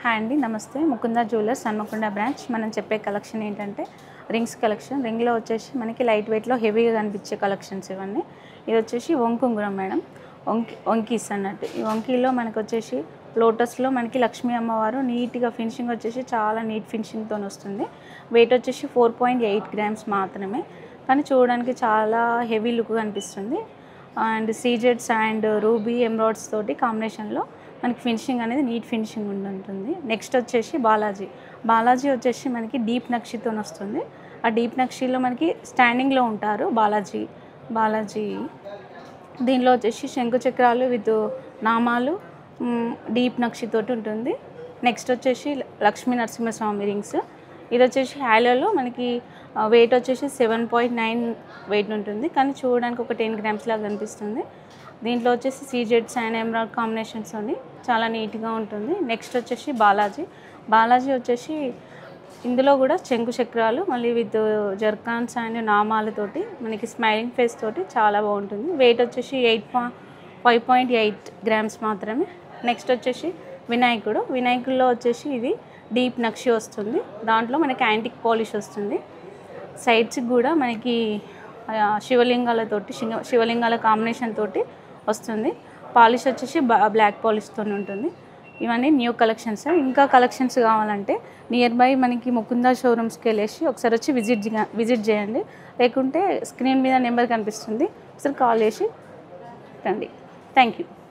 Hi అండి, నమస్తే. Mukunda jewellers Hanamkonda branch. మనం చెప్పే కలెక్షన్ ఏంటంటే రింగ్స్ కలెక్షన్. రింగ్లో వచ్చేసి మనకి లైట్ వెయిట్లో హెవీగా కనిపించే కలెక్షన్స్ ఇవన్నీ. ఇది వచ్చేసి వంకుంగురం మేడం, వంకీస్ అన్నట్టు. ఈ వంకీలో మనకు వచ్చేసి లోటస్లో మనకి లక్ష్మీ అమ్మవారు నీట్గా ఫినిషింగ్ వచ్చేసి చాలా నీట్ ఫినిషింగ్తో వస్తుంది. వెయిట్ వచ్చేసి 4.8 గ్రామ్స్ మాత్రమే, కానీ చూడడానికి చాలా హెవీ లుక్ కనిపిస్తుంది. అండ్ సీజెడ్స్ అండ్ రూబీ ఎమరాల్డ్స్ తోటి కాంబినేషన్లో మనకి ఫినిషింగ్ అనేది నీట్ ఫినిషింగ్ ఉంటుంది. నెక్స్ట్ వచ్చేసి బాలాజీ వచ్చేసి మనకి డీప్ నక్షితో వస్తుంది. ఆ డీప్ నక్షిలో మనకి స్టాండింగ్లో ఉంటారు బాలాజీ. దీనిలో వచ్చేసి శంకు చక్రాలు విత్ నామాలు డీప్ నక్షితోటి ఉంటుంది. నెక్స్ట్ వచ్చేసి లక్ష్మీ నరసింహస్వామి రింగ్స్. ఇది వచ్చేసి హ్యాలోలో మనకి వెయిట్ వచ్చేసి 7.9 వెయిట్ ఉంటుంది, కానీ చూడడానికి ఒక 10 గ్రామ్స్ లాగా కనిపిస్తుంది. దీంట్లో వచ్చేసి సీజెడ్స్ అండ్ ఎమరాల్డ్ కాంబినేషన్స్ ఉంది, చాలా నీట్గా ఉంటుంది. నెక్స్ట్ వచ్చేసి బాలాజీ వచ్చేసి ఇందులో కూడా శంకు చక్రాలు మళ్ళీ విత్ జర్కాన్స్ అండ్ నామాలతోటి మనకి స్మైలింగ్ ఫేస్ తోటి చాలా బాగుంటుంది. వెయిట్ వచ్చేసి 5.8 గ్రామ్స్ మాత్రమే. నెక్స్ట్ వచ్చేసి వినాయకుల్లో వచ్చేసి ఇది డీప్ నక్షి వస్తుంది. దాంట్లో మనకి యాంటిక్ పాలిష్ వస్తుంది. సైడ్స్కి కూడా మనకి శివలింగాల కాంబినేషన్ తోటి వస్తుంది. పాలిష్ వచ్చేసి బ్లాక్ పాలిష్తో ఉంటుంది. ఇవన్నీ న్యూ కలెక్షన్స్. ఇంకా కలెక్షన్స్ కావాలంటే నియర్ బై మనకి ముకుంద షోరూమ్స్కి వెళ్ళేసి ఒకసారి వచ్చి విజిట్ చేయండి, లేకుంటే స్క్రీన్ మీద నెంబర్ కనిపిస్తుంది, ఒకసారి కాల్ చేసి రండి. Thank you.